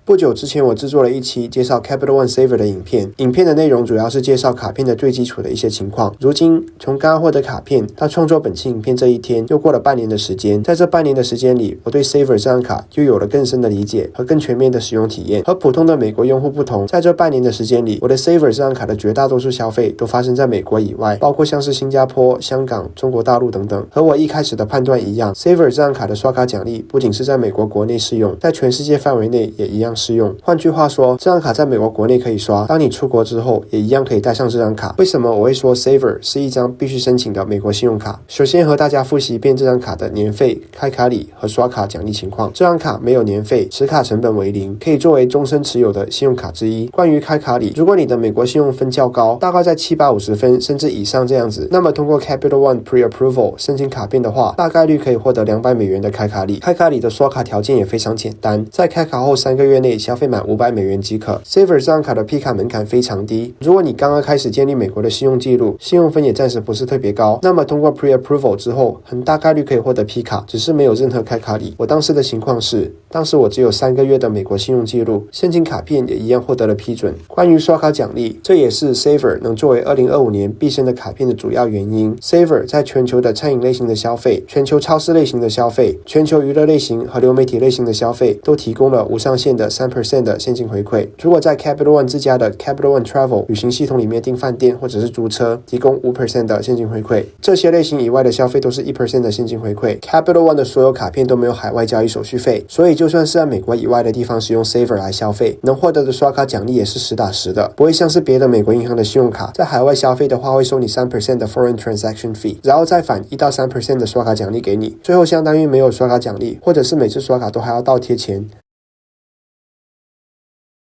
不久之前我制作了一期介绍 Capital One Saver 的影片，影片的内容主要是介绍卡片的最基础的一些情况。如今从刚刚获得卡片到创作本期影片这一天，又过了半年的时间，在这半年的时间里，我对 Saver 这张卡又有了更深的理解和更全面的使用体验。和普通的美国用户不同，在这半年的时间里，我的 Saver 这张卡的绝大多数消费都发生在美国以外，包括像是新加坡、香港、中国大陆等等。和我一开始的判断一样， Saver 这张卡的刷卡奖励不仅是在美国国内适用，在全世界范围内也一样适用。换句话说，这张卡在美国国内可以刷，当你出国之后也一样可以带上这张卡。为什么我会说 Saver 是一张必须申请的美国信用卡？首先和大家复习一遍这张卡的年费、开卡礼和刷卡奖励情况。这张卡没有年费，持卡成本为0，可以作为终身持有的信用卡之一。关于开卡礼，如果你的美国信用分较高，大概在750分甚至以上这样子，那么通过 Capital One Pre-Approval 申请卡片的话，大概率可以获得$200的开卡礼。开卡礼的刷卡条件也非常简单，在开卡后3个月内消费满$500即可。Saver 这张卡的批卡门槛非常低，如果你刚刚开始建立美国的信用记录，信用分也暂时不是特别高，那么通过 Pre-Approval 之后，很大概率可以获得批卡，只是没有任何开卡礼。我当时的情况是，当时我只有3个月的美国信用记录，申请卡片也一样获得了批准。关于刷卡奖励，这也是 Saver 能作为2025年必申的卡片的主要原因。Saver 在全球的餐饮类型的消费、全球超市类型的消费、全球娱乐类型和流媒体类型的消费都提供了无上限的 3% 的现金回馈。如果在 Capital One 自家的 Capital One Travel 旅行系统里面订饭店或者是租车，提供 5% 的现金回馈。这些类型以外的消费都是 1% 的现金回馈。Capital One 的所有卡片都没有海外交易手续费，所以就算是在美国以外的地方使用 Saver 来消费，能获得的刷卡奖励也是实打实的，不会像是别的美国银行的信用卡，在海外消费的话会收你 3% 的 Foreign Transaction Fee， 然后再返1到3% 的刷卡奖励给你，最后相当于没有刷卡奖励，或者是每次刷卡都还要倒贴钱。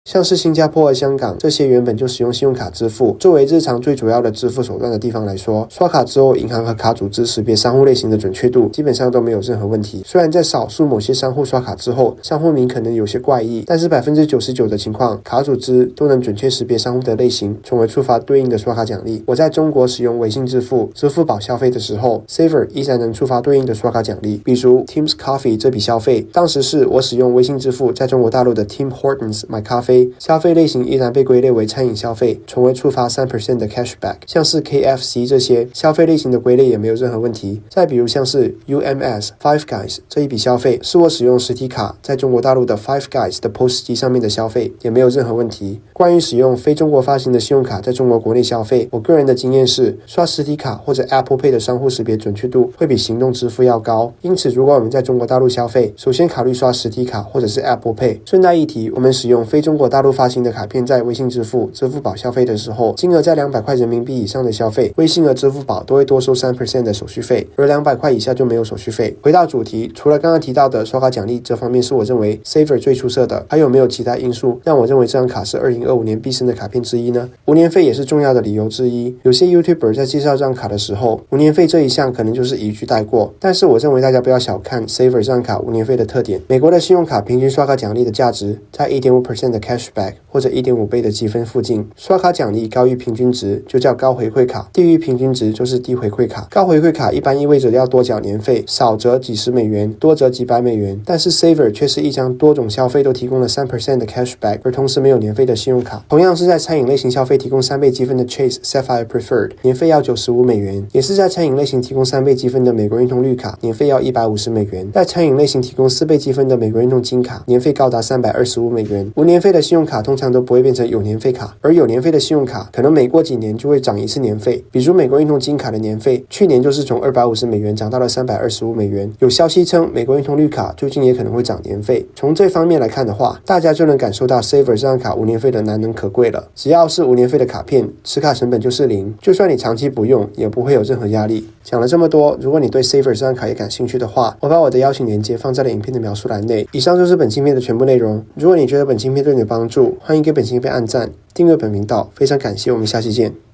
像是新加坡和香港这些原本就使用信用卡支付作为日常最主要的支付手段的地方来说，刷卡之后银行和卡组织识别商户类型的准确度基本上都没有任何问题。虽然在少数某些商户刷卡之后商户名可能有些怪异，但是 99% 的情况卡组织都能准确识别商户的类型，从而触发对应的刷卡奖励。我在中国使用微信支付、支付宝消费的时候， Saver 依然能触发对应的刷卡奖励。比如 Tim's Coffee 这笔消费，当时是我使用微信支付在中国大陆的 Tim Hortons 买咖啡，消费类型依然被归类为餐饮消费，从而触发 3% 的 cashback。 像是 KFC 这些消费类型的归类也没有任何问题。再比如像是 UMS Five Guys 这一笔消费，是我使用实体卡在中国大陆的 Five Guys 的 POS 机上面的消费，也没有任何问题。关于使用非中国发行的信用卡在中国国内消费，我个人的经验是，刷实体卡或者 Apple Pay 的商户识别准确度会比行动支付要高。因此如果我们在中国大陆消费，首先考虑刷实体卡或者是 Apple Pay。顺带一提，我们使用非中国大陆发行的卡片在微信支付、支付宝消费的时候，金额在200块人民币以上的消费，微信和支付宝都会多收 3% 的手续费，而200块以下就没有手续费。回到主题，除了刚刚提到的刷卡奖励这方面是我认为 Saver 最出色的，还有没有其他因素让我认为这张卡是2025年必申的卡片之一呢？无年费也是重要的理由之一。有些 YouTuber 在介绍这张卡的时候，无年费这一项可能就是一句带过，但是我认为大家不要小看 Saver 这张卡无年费的特点。美国的信用卡平均刷卡奖励的价值在 1.5% 的 cashback 或者1.5倍的积分附近，刷卡奖励高于平均值就叫高回馈卡，低于平均值就是低回馈卡。高回馈卡一般意味着要多缴年费，少则几十美元，多则几百美元，但是 Saver 却是一张多种消费都提供了 3% 的 cashback， 而同时没有年费的信用卡。同样是在餐饮类型消费提供3倍积分的 Chase Sapphire Preferred， 年费要95美元，也是在餐饮类型提供3倍积分的美国运通绿卡，年费要150美元，在餐饮类型提供4倍积分的美国运通金卡，年费高达325美元。无年费的信用卡通常都不会变成有年费卡，而有年费的信用卡可能每过几年就会涨一次年费。比如美国运通金卡的年费去年就是从250美元涨到了325美元。有消息称美国运通绿卡最近也可能会涨年费。从这方面来看的话，大家就能感受到 Saver 这张卡无年费的难能可贵了。只要是无年费的卡片，持卡成本就是0，就算你长期不用也不会有任何压力。讲了这么多，如果你对 Saver 这张卡也感兴趣的话，我把我的邀请链接放在了影片的描述栏内。以上就是本期片的全部内容。如果你觉得本期片对你有帮助，欢迎给本期片按赞，订阅本频道，非常感谢，我们下期见。